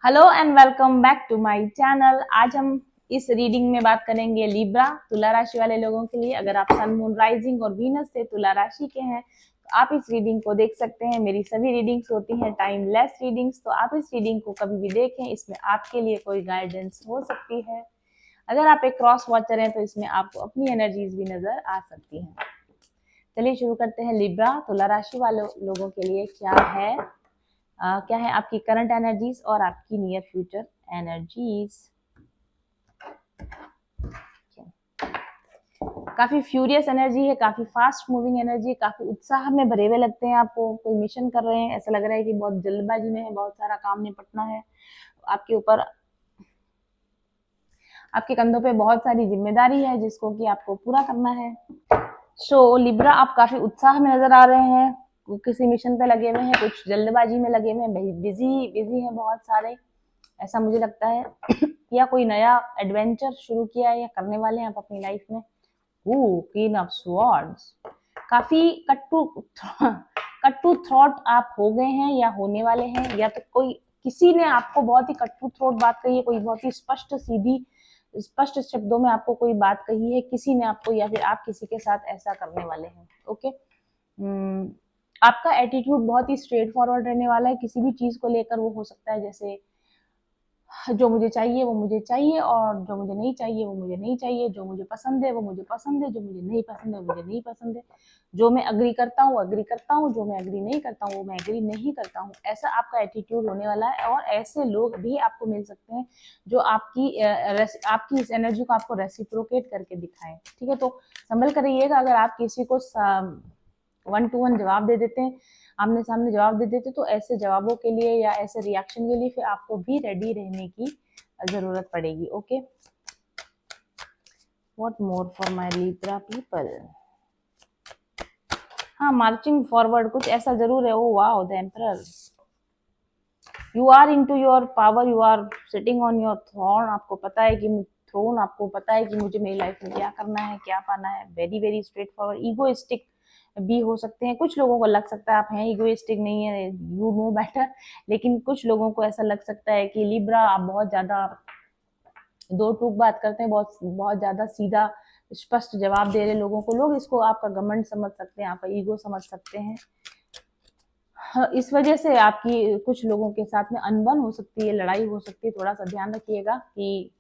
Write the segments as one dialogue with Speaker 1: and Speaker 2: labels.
Speaker 1: Hello and welcome back to my channel. आज हम इस रीडिंग में बात करेंगे लिब्रा तुला राशि वाले लोगों के लिए। अगर आप सन मून राइजिंग और वीनस से तुला राशि के हैं तो आप इस रीडिंग को देख सकते हैं। मेरी सभी रीडिंग्स होती हैं टाइमलेस रीडिंग्स, तो आप इस रीडिंग को कभी भी देखें, इसमें आपके लिए कोई गाइडेंस हो सकती है। अगर आप एक क्रॉस वॉचर हैं तो इसमें आपको अपनी एनर्जीज भी नजर आ सकती हैं। चलिए शुरू करते हैं। लिब्रा तुला राशि वाले लोगों के लिए क्या है आपकी करंट एनर्जीज और आपकी नियर फ्यूचर एनर्जीज। काफी फ्यूरियस एनर्जी है, काफी फास्ट मूविंग एनर्जी, काफी उत्साह में भरे हुए लगते हैं आपको। कोई मिशन कर रहे हैं, ऐसा लग रहा है कि बहुत जल्दबाजी में है, बहुत सारा काम निपटना है आपके ऊपर। आपके कंधों पे बहुत सारी जिम्मेदारी है जिसको कि आपको पूरा करना है। सो लिब्रा आप काफी उत्साह में नजर आ रहे हैं, किसी मिशन पे लगे हुए हैं, कुछ जल्दबाजी में लगे हुए हैं, बिजी बिजी हैं बहुत सारे, ऐसा मुझे लगता है। या कोई नया एडवेंचर शुरू किया है या करने वाले हैं आप अपनी लाइफ में। क्वीन ऑफ स्वॉर्ड्स, काफी कट्टू थ्रॉट आप हो गए हैं या होने वाले हैं, या तो कोई किसी ने आपको बहुत ही कट्टू थ्रॉट बात कही है, कोई बहुत ही स्पष्ट शब्दों में आपको कोई बात कही है किसी ने आपको, या फिर आप किसी के साथ ऐसा करने वाले हैं। ओके, आपका एटीट्यूड बहुत ही स्ट्रेट फॉरवर्ड रहने वाला है किसी भी चीज को लेकर। वो हो सकता है जैसे जो मुझे चाहिए वो मुझे चाहिए, और जो मुझे नहीं चाहिए वो मुझे नहीं चाहिए, जो मुझे पसंद है वो मुझे पसंद है, जो मुझे नहीं पसंद है वो मुझे नहीं पसंद है, जो मैं अग्री करता हूँ अग्री करता हूँ, जो मैं अग्री नहीं करता हूँ वो मैं अग्री नहीं करता हूँ। ऐसा आपका एटीट्यूड होने वाला है, और ऐसे लोग भी आपको मिल सकते हैं जो आपकी इस एनर्जी को आपको रेसिप्रोकेट करके दिखाएं। ठीक है, तो संभल कर रहिएगा। अगर आप किसी को 1-to-1 जवाब दे देते हैं, आमने सामने जवाब दे देते, तो ऐसे जवाबों के लिए या ऐसे रिएक्शन के लिए फिर आपको भी रेडी रहने की जरूरत पड़ेगी। Okay, what more for my Libra people. हाँ, मार्चिंग फॉरवर्ड कुछ ऐसा जरूर है। Oh wow, the emperor, you are into your power, you are sitting on your throne. आपको पता है कि आपको पता है कि मुझे मेरी लाइफ में क्या करना है, क्या पाना है। Very very straight forward, egoistic भी हो सकते हैं। कुछ लोगों को लग सकता है आप हैं ईगोइस्टिक, नहीं है, यू नो बेटर। लेकिन कुछ लोगों को ऐसा लग सकता है कि लिब्रा आप बहुत ज्यादा दो टूक बात करते हैं, बहुत बहुत ज्यादा सीधा स्पष्ट जवाब दे रहे लोगों को। लोग इसको आपका घमंड समझ सकते हैं, आपका ईगो समझ सकते हैं। इस वजह से आपकी कुछ लोगों के साथ में अनबन हो सकती है, लड़ाई हो सकती है। थोड़ा सा ध्यान रखिएगा कि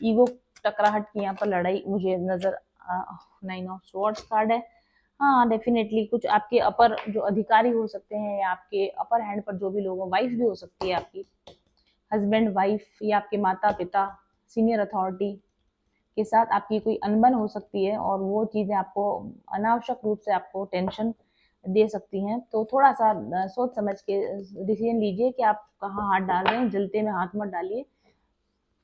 Speaker 1: ईगो टकराहट की यहाँ पर लड़ाई मुझे नजर। 9 ऑफ स्वॉर्ड्स कार्ड है। हाँ, डेफिनेटली कुछ आपके अपर जो अधिकारी हो सकते हैं, या आपके अपर हैंड पर जो भी लोग, वाइफ भी हो सकती है आपकी, हस्बैंड वाइफ, या आपके माता पिता, सीनियर अथॉरिटी के साथ आपकी कोई अनबन हो सकती है, और वो चीजें आपको अनावश्यक रूप से आपको टेंशन दे सकती हैं। तो थोड़ा सा सोच समझ के डिसीजन लीजिए कि आप कहाँ हाथ डाल रहे हैं। जलते में हाथ मत डालिए,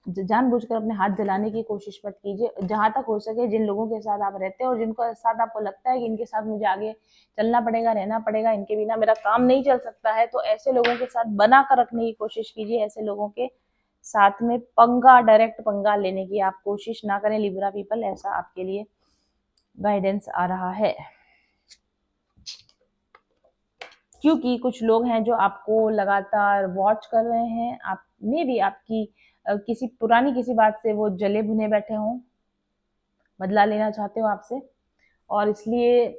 Speaker 1: जानबूझकर अपने हाथ जलाने की कोशिश मत कीजिए। जहां तक हो सके जिन लोगों के साथ आप रहते हैं और जिनको साथ आपको लगता है कि इनके साथ मुझे आगे चलना पड़ेगा, रहना पड़ेगा, इनके बिना मेरा काम नहीं चल सकता है, तो ऐसे लोगों के साथ बना कर रखने की कोशिश कीजिए। ऐसे लोगों के साथ में डायरेक्ट पंगा लेने की आप कोशिश ना करें लिब्रा पीपल, ऐसा आपके लिए गाइडेंस आ रहा है। क्योंकि कुछ लोग हैं जो आपको लगातार वॉच कर रहे हैं। आप में भी आपकी किसी पुरानी किसी बात से वो जले भुने बैठे हों, बदला लेना चाहते हो आपसे, और इसलिए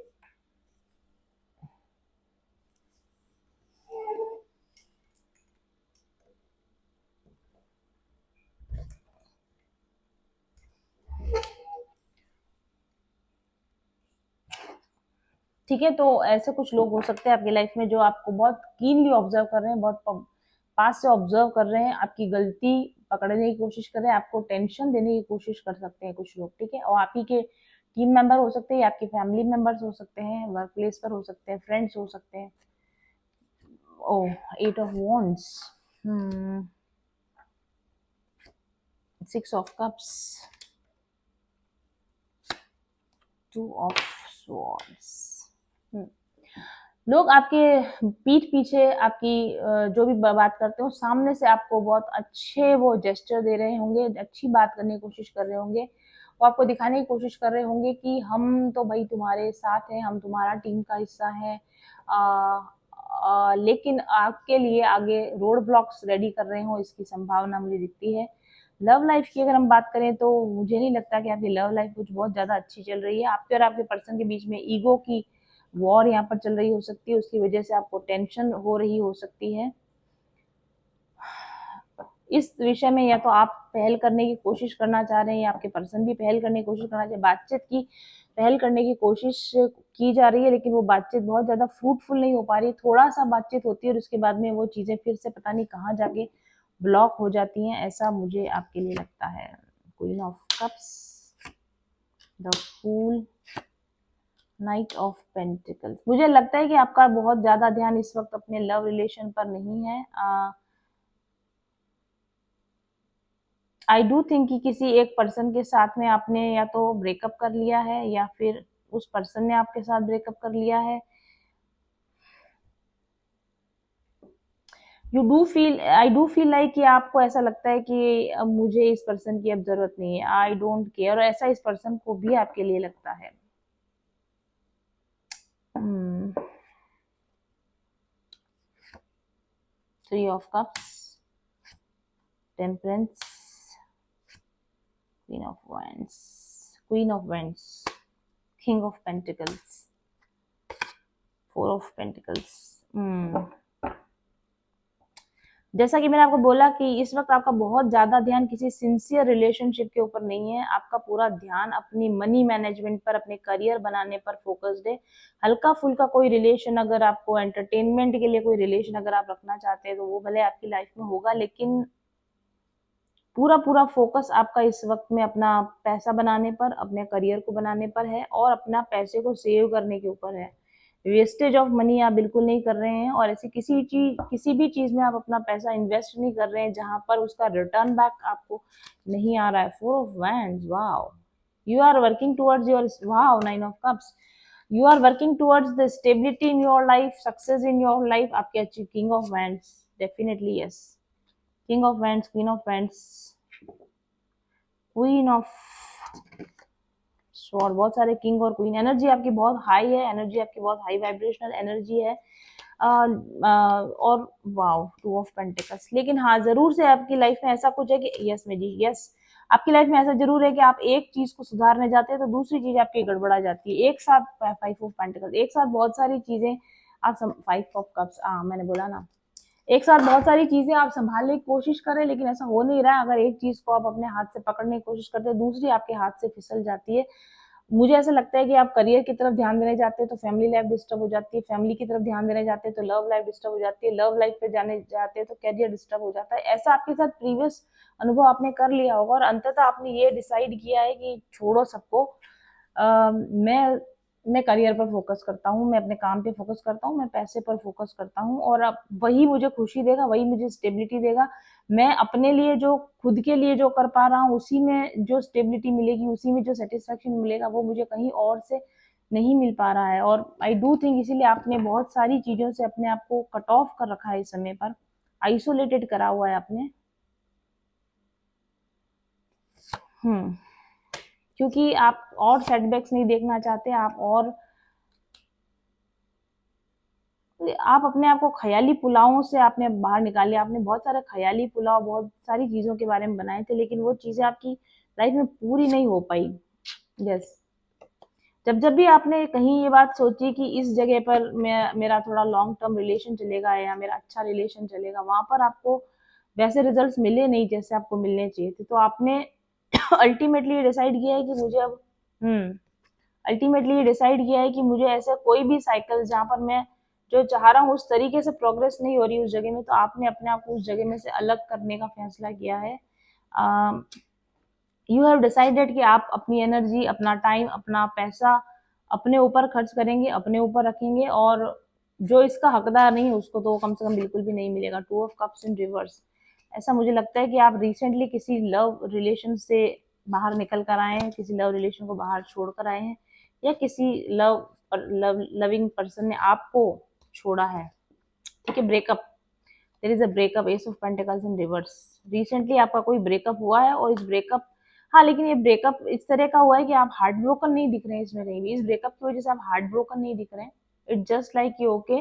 Speaker 1: ठीक है। तो ऐसे कुछ लोग हो सकते हैं आपकी लाइफ में जो आपको बहुत कीनली ऑब्जर्व कर रहे हैं, बहुत पास से ऑब्जर्व कर रहे हैं, आपकी गलती पकड़ने की कोशिश कर रहे हैं, आपको टेंशन देने की कोशिश कर सकते हैं कुछ लोग। ठीक है, और आप ही के टीम मेंबर हो सकते हैं, आपके फैमिली मेंबर्स हो सकते हैं, वर्क प्लेस पर हो सकते हैं, फ्रेंड्स हो सकते हैं। ओ, 8 of wands, 6 of cups, 2 of swords. लोग आपके पीठ पीछे आपकी जो भी बात करते हो, सामने से आपको बहुत अच्छे वो जेस्चर दे रहे होंगे, अच्छी बात करने की कोशिश कर रहे होंगे, वो आपको दिखाने की कोशिश कर रहे होंगे कि हम तो भाई तुम्हारे साथ हैं, हम तुम्हारा टीम का हिस्सा हैं, लेकिन आपके लिए आगे रोड ब्लॉक्स रेडी कर रहे हो, इसकी संभावना मुझे दिखती है। लव लाइफ की अगर हम बात करें तो मुझे नहीं लगता कि आपकी लव लाइफ कुछ बहुत ज़्यादा अच्छी चल रही है। आपके और आपके पर्सन के बीच में ईगो की वॉर यहाँ पर चल रही हो सकती है, उसकी वजह से आपको टेंशन हो रही हो सकती है। इस विषय में या तो आप पहल करने की कोशिश करना चाह रहे हैं या आपके पर्सन भी पहल करने की कोशिश करना चाहिए। बातचीत की पहल करने की कोशिश की जा रही है, लेकिन वो बातचीत बहुत ज़्यादा फ्रूटफुल नहीं हो पा रही। थोड़ा सा बातचीत होती है और उसके बाद में वो चीज़ें फिर से पता नहीं कहाँ जाके ब्लॉक हो जाती हैं, ऐसा मुझे आपके लिए लगता है। Queen of cups, the fool, knight of pentacles. मुझे लगता है कि आपका बहुत ज़्यादा ध्यान इस वक्त अपने लव रिलेशन पर नहीं है। आई डू थिंक कि किसी एक पर्सन के साथ में आपने या तो ब्रेकअप कर लिया है या फिर उस पर्सन ने आपके साथ ब्रेकअप कर लिया है। आई डू फील लाइक कि आपको ऐसा लगता है कि अब मुझे इस पर्सन की अब जरूरत नहीं है, आई डोंट केयर, और ऐसा इस पर्सन को भी आपके लिए लगता है। Three of cups, temperance, queen of wands, queen of wands, king of pentacles, four of pentacles. जैसा कि मैंने आपको बोला कि इस वक्त आपका बहुत ज़्यादा ध्यान किसी सिंसियर रिलेशनशिप के ऊपर नहीं है। आपका पूरा ध्यान अपनी मनी मैनेजमेंट पर, अपने करियर बनाने पर फोकस्ड है। हल्का फुल्का कोई रिलेशन, अगर आपको एंटरटेनमेंट के लिए कोई रिलेशन अगर आप रखना चाहते हैं तो वो भले आपकी लाइफ में होगा, लेकिन पूरा पूरा फोकस आपका इस वक्त में अपना पैसा बनाने पर, अपने करियर को बनाने पर है और अपना पैसे को सेव करने के ऊपर है। वेस्टेज ऑफ मनी आप बिल्कुल नहीं कर रहे हैं और ऐसी किसी भी चीज में आप अपना पैसा इन्वेस्ट नहीं कर रहे हैं जहां पर उसका रिटर्न बैक आपको नहीं आ रहा है। Four of wands, wow, you are working towards your, wow, nine of cups, you are working towards the stability in your life, success in your life. आपके अच्छी king of wands, definitely yes, king of wands, queen of wands, queen of sword. बहुत सारे king और queen, energy आपकी बहुत high है, energy आपकी बहुत हाई वाइब्रेशनल एनर्जी है। और वाओ, टू ऑफ पेंटिकल्स। लेकिन हाँ, जरूर से आपकी लाइफ में ऐसा कुछ है कि यस में जी यस, आपकी लाइफ में ऐसा जरूर है कि आप एक चीज को सुधारने जाते हैं तो दूसरी चीज आपकी गड़बड़ा जाती है। एक साथ फाइव ऑफ पेंटिकल्स, एक साथ बहुत सारी चीजें आप, फाइव ऑफ कप्स, मैंने बोला ना, एक साथ बहुत सारी चीजें आप संभालने की कोशिश करें, लेकिन ऐसा हो नहीं रहा है। अगर एक चीज को आप अपने हाथ से पकड़ने की कोशिश करते हैं, दूसरी आपके हाथ से फिसल जाती है। मुझे ऐसा लगता है कि आप करियर की तरफ ध्यान देने जाते हैं तो फैमिली लाइफ डिस्टर्ब हो जाती है, फैमिली की तरफ ध्यान देने जाते हैं तो लव लाइफ डिस्टर्ब हो जाती है, लव लाइफ पे जाने जाते हैं तो करियर डिस्टर्ब हो जाता है। ऐसा आपके साथ प्रीवियस अनुभव आपने कर लिया होगा और अंततः आपने ये डिसाइड किया है कि छोड़ो सबको, मैं करियर पर फोकस करता हूँ, मैं अपने काम पे फोकस करता हूँ, मैं पैसे पर फोकस करता हूँ और अब वही मुझे खुशी देगा, वही मुझे स्टेबिलिटी देगा। मैं अपने लिए जो, खुद के लिए जो कर पा रहा हूँ उसी में जो स्टेबिलिटी मिलेगी, उसी में जो सेटिस्फेक्शन मिलेगा, वो मुझे कहीं और से नहीं मिल पा रहा है। और आई डू थिंक इसीलिए आपने बहुत सारी चीजों से अपने आप को कट ऑफ कर रखा है, इस समय पर आइसोलेटेड करा हुआ है आपने। क्योंकि आप और सेटबैक्स नहीं देखना चाहते, आप अपने आप को ख्याली पुलावों से आपने बाहर निकाले। आपने बहुत सारे ख्याली पुलाव, बहुत सारी चीजों के बारे में बनाए थे, लेकिन वो चीजें आपकी लाइफ में पूरी नहीं हो पाई। यस, जब जब भी आपने कहीं ये बात सोची कि इस जगह पर मेरा थोड़ा लॉन्ग टर्म रिलेशन चलेगा या मेरा अच्छा रिलेशन चलेगा, वहां पर आपको वैसे रिजल्ट्स मिले नहीं जैसे आपको मिलने चाहिए थे, तो आपने अल्टीमेटली डिसाइड किया है कि मुझे अब अल्टीमेटली ये डिसाइड किया है कि मुझे ऐसा कोई भी साइकिल जहाँ पर मैं जो चाह रहा हूँ उस तरीके से प्रोग्रेस नहीं हो रही उस जगह में, तो आपने अपने आप को उस जगह में से अलग करने का फैसला किया है। यू हैव डिसाइडेड कि आप अपनी एनर्जी, अपना टाइम, अपना पैसा अपने ऊपर खर्च करेंगे, अपने ऊपर रखेंगे, और जो इसका हकदार नहीं है उसको तो कम से कम बिल्कुल भी नहीं मिलेगा। Two of cups in reverse. ऐसा मुझे लगता है कि आप रिसेंटली किसी लव रिलेशन से बाहर निकल कर आए हैं, किसी लव रिलेशन को बाहर छोड़ कर आए हैं, या किसी लविंग पर्सन ने आपको छोड़ा है। ठीक है, breakup, there is a breakup, ace of pentacles in reverse. Recently आपका कोई ब्रेकअप हुआ है और इस ब्रेकअप, हाँ, लेकिन ये ब्रेकअप इस तरह का हुआ है कि आप हार्ट ब्रोकन नहीं दिख रहे हैं इसमें कहीं भी। इस ब्रेकअप की वजह से आप हार्ट ब्रोकन नहीं दिख रहे हैं। It just like you okay,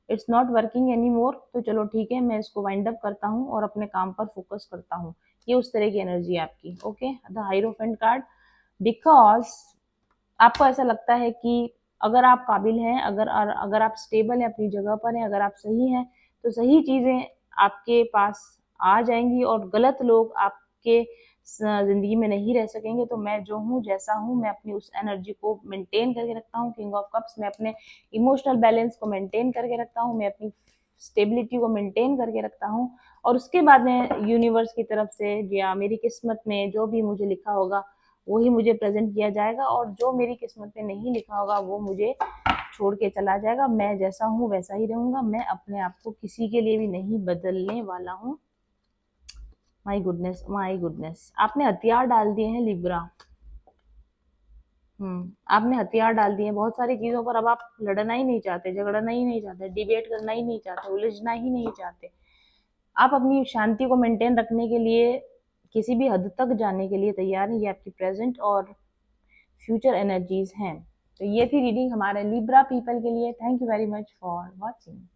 Speaker 1: it's not working any more, तो चलो ठीक है, मैं इसको वाइंड अप करता हूँ और अपने काम पर फोकस करता हूँ। ये उस तरह की एनर्जी है आपकी। ओके, द हाइरोफेंट कार्ड, बिकॉज आपको ऐसा लगता है कि अगर आप काबिल हैं, अगर आप स्टेबल हैं, अपनी जगह पर हैं, अगर आप सही हैं, तो सही चीज़ें आपके पास आ जाएंगी और गलत लोग आपके ज़िंदगी में नहीं रह सकेंगे। तो मैं जो हूँ, जैसा हूँ, मैं अपनी उस एनर्जी को मेंटेन करके रखता हूँ। किंग ऑफ कप्स, मैं अपने इमोशनल बैलेंस को मेंटेन करके रखता हूँ, मैं अपनी स्टेबिलिटी को मेंटेन करके रखता हूँ, और उसके बाद में यूनिवर्स की तरफ से या मेरी किस्मत में जो भी मुझे लिखा होगा वही मुझे प्रेजेंट किया जाएगा, और जो मेरी किस्मत में नहीं लिखा होगा वो मुझे छोड़ के चला जाएगा। मैं जैसा हूँ वैसा ही रहूंगा, मैं अपने आप को किसी के लिए भी नहीं बदलने वाला हूँ। माई गुडनेस, माई गुडनेस, आपने हथियार डाल दिए हैं लिब्रा। आपने हथियार डाल दिए हैं बहुत सारी चीजों पर। अब आप लड़ना ही नहीं चाहते, झगड़ना ही नहीं चाहते, डिबेट करना ही नहीं चाहते, उलझना ही नहीं चाहते। आप अपनी शांति को मेंटेन रखने के लिए किसी भी हद तक जाने के लिए तैयार हैं। ये आपकी प्रेजेंट और फ्यूचर एनर्जीज हैं। तो ये थी रीडिंग हमारे लिब्रा पीपल के लिए। Thank you very much for watching.